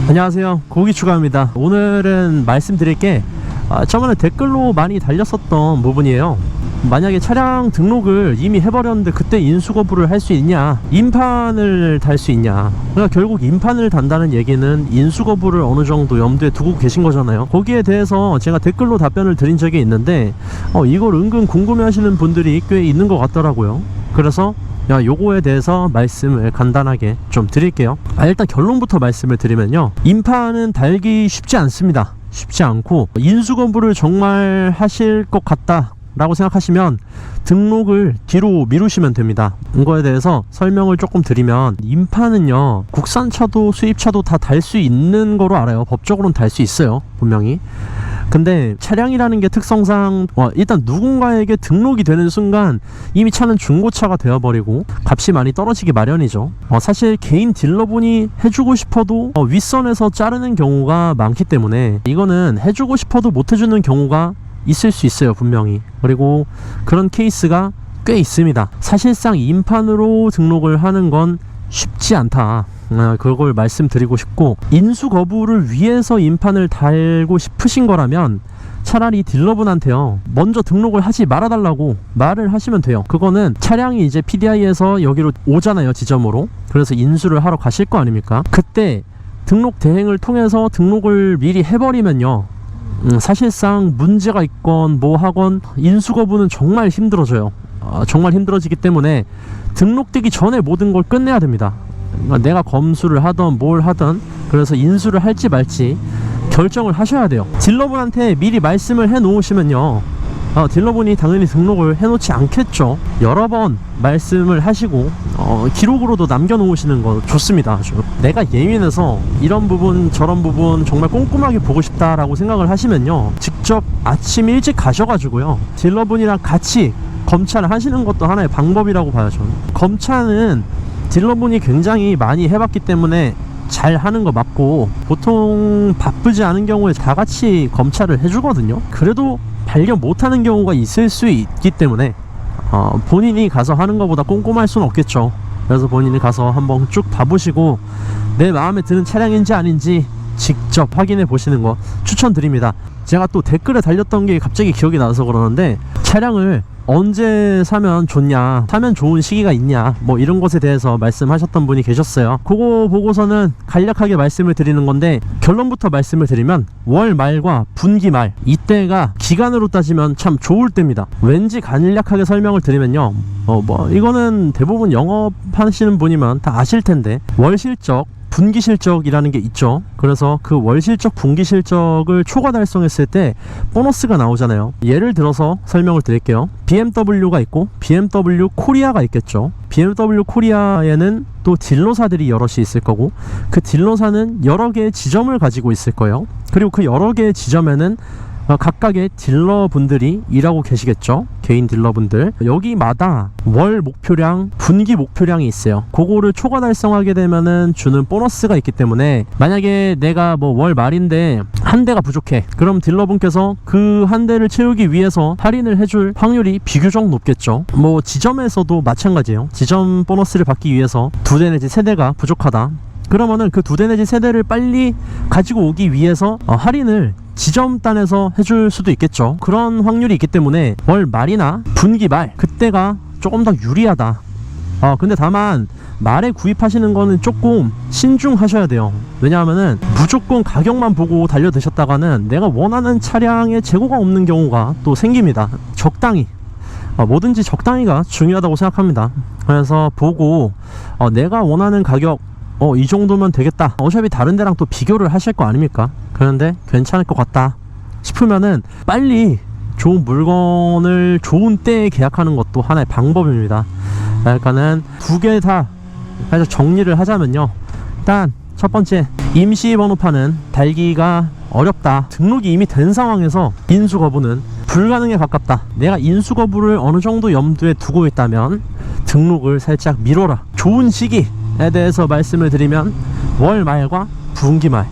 안녕하세요, 고기추가입니다. 오늘은 말씀드릴 게 저번에 댓글로 많이 달렸었던 부분이에요. 만약에 차량 등록을 이미 해버렸는데 그때 인수거부를 할 수 있냐, 인판을 달 수 있냐. 그러니까 결국 인판을 단다는 얘기는 인수거부를 어느 정도 염두에 두고 계신 거잖아요. 거기에 대해서 제가 댓글로 답변을 드린 적이 있는데 이걸 은근 궁금해 하시는 분들이 꽤 있는 것 같더라고요. 그래서 요거에 대해서 말씀을 간단하게 좀 드릴게요. 일단 결론부터 말씀을 드리면요, 인판은 달기 쉽지 않습니다. 쉽지 않고, 인수거부를 정말 하실 것 같다 라고 생각하시면 등록을 뒤로 미루시면 됩니다. 이거에 대해서 설명을 조금 드리면, 인판은요 국산차도 수입차도 다 달 수 있는 거로 알아요. 법적으로는 달 수 있어요, 분명히. 근데 차량이라는 게 특성상 일단 누군가에게 등록이 되는 순간 이미 차는 중고차가 되어버리고 값이 많이 떨어지기 마련이죠. 사실 개인 딜러분이 해주고 싶어도 윗선에서 자르는 경우가 많기 때문에 이거는 해주고 싶어도 못 해주는 경우가 있을 수 있어요, 분명히. 그리고 그런 케이스가 꽤 있습니다. 사실상 인판으로 등록을 하는 건 쉽지 않다, 그걸 말씀드리고 싶고, 인수 거부를 위해서 인판을 달고 싶으신 거라면 차라리 딜러분한테요 먼저 등록을 하지 말아달라고 말을 하시면 돼요. 그거는 차량이 이제 PDI에서 여기로 오잖아요, 지점으로. 그래서 인수를 하러 가실 거 아닙니까? 그때 등록 대행을 통해서 등록을 미리 해버리면요, 사실상 문제가 있건 뭐 하건 인수거부는 정말 힘들어져요. 정말 힘들어지기 때문에 등록되기 전에 모든 걸 끝내야 됩니다. 내가 검수를 하던 뭘 하던, 그래서 인수를 할지 말지 결정을 하셔야 돼요. 딜러분한테 미리 말씀을 해 놓으시면요, 딜러분이 당연히 등록을 해 놓지 않겠죠. 여러 번 말씀을 하시고 기록으로도 남겨 놓으시는 거 좋습니다. 아주 내가 예민해서 이런 부분 저런 부분 정말 꼼꼼하게 보고 싶다 라고 생각을 하시면요, 직접 아침 일찍 가셔가지고요 딜러분이랑 같이 검차를 하시는 것도 하나의 방법이라고 봐요, 저는. 검차는 딜러분이 굉장히 많이 해봤기 때문에 잘 하는 거 맞고, 보통 바쁘지 않은 경우에 다 같이 검차를 해주거든요. 그래도 발견 못하는 경우가 있을 수 있기 때문에 본인이 가서 하는 것보다 꼼꼼할 수는 없겠죠. 그래서 본인이 가서 한번 쭉 봐보시고 내 마음에 드는 차량인지 아닌지 직접 확인해 보시는 거 추천드립니다. 제가 또 댓글에 달렸던 게 갑자기 기억이 나서 그러는데, 차량을 언제 사면 좋냐, 사면 좋은 시기가 있냐, 뭐 이런 것에 대해서 말씀하셨던 분이 계셨어요. 그거 보고서는 간략하게 말씀을 드리는 건데, 결론부터 말씀을 드리면 월 말과 분기 말, 이때가 기간으로 따지면 참 좋을 때입니다. 왠지 간략하게 설명을 드리면요, 이거는 대부분 영업하시는 분이면 다 아실 텐데, 월 실적, 분기 실적이라는 게 있죠. 그래서 그 월 실적, 분기 실적을 초과 달성했을 때 보너스가 나오잖아요. 예를 들어서 설명을 드릴게요. BMW가 있고 BMW 코리아가 있겠죠. BMW 코리아에는 또 딜러사들이 여럿이 있을 거고, 그 딜러사는 여러 개의 지점을 가지고 있을 거예요. 그리고 그 여러 개의 지점에는 각각의 딜러분들이 일하고 계시겠죠. 개인 딜러분들. 여기마다 월 목표량, 분기 목표량이 있어요. 그거를 초과 달성하게 되면은 주는 보너스가 있기 때문에, 만약에 내가 월 말인데 한 대가 부족해, 그럼 딜러분께서 그 한 대를 채우기 위해서 할인을 해줄 확률이 비교적 높겠죠. 지점에서도 마찬가지예요. 지점 보너스를 받기 위해서 2대 내지 3대가 부족하다, 그러면은 그 2대 내지 3대를 빨리 가지고 오기 위해서 할인을 지점단에서 해줄 수도 있겠죠. 그런 확률이 있기 때문에 월 말이나 분기 말, 그때가 조금 더 유리하다. 근데 다만 말에 구입하시는 거는 조금 신중하셔야 돼요. 왜냐하면은 무조건 가격만 보고 달려드셨다가는 내가 원하는 차량의 재고가 없는 경우가 또 생깁니다. 적당히, 뭐든지 적당히가 중요하다고 생각합니다. 그래서 보고 내가 원하는 가격, 이 정도면 되겠다, 어차피 다른 데랑 또 비교를 하실 거 아닙니까? 그런데 괜찮을 것 같다 싶으면은 빨리 좋은 물건을 좋은 때에 계약하는 것도 하나의 방법입니다. 그러니까는 2개 다 정리를 하자면요, 일단 첫 번째, 임시 번호판은 달기가 어렵다. 등록이 이미 된 상황에서 인수 거부는 불가능에 가깝다. 내가 인수 거부를 어느 정도 염두에 두고 있다면 등록을 살짝 미뤄라. 좋은 시기에 대해서 말씀을 드리면 월 말과 분기 말,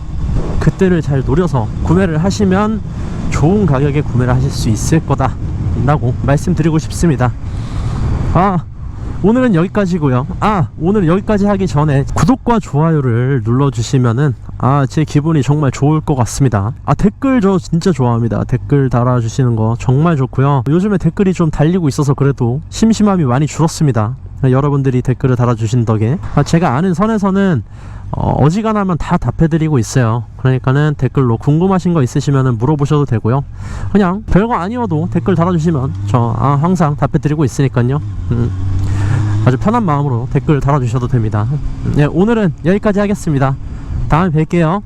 그때를 잘 노려서 구매를 하시면 좋은 가격에 구매를 하실 수 있을 거다 라고 말씀드리고 싶습니다. 오늘은 여기까지고요. 오늘 여기까지 하기 전에 구독과 좋아요를 눌러주시면은 제 기분이 정말 좋을 것 같습니다. 댓글 저 진짜 좋아합니다. 댓글 달아주시는 거 정말 좋고요. 요즘에 댓글이 좀 달리고 있어서 그래도 심심함이 많이 줄었습니다. 여러분들이 댓글을 달아주신 덕에 제가 아는 선에서는 어지간하면 다 답해드리고 있어요. 그러니까는 댓글로 궁금하신 거 있으시면 물어보셔도 되고요. 그냥 별거 아니어도 댓글 달아주시면 저 항상 답해드리고 있으니까요. 아주 편한 마음으로 댓글 달아주셔도 됩니다. 네, 오늘은 여기까지 하겠습니다. 다음에 뵐게요.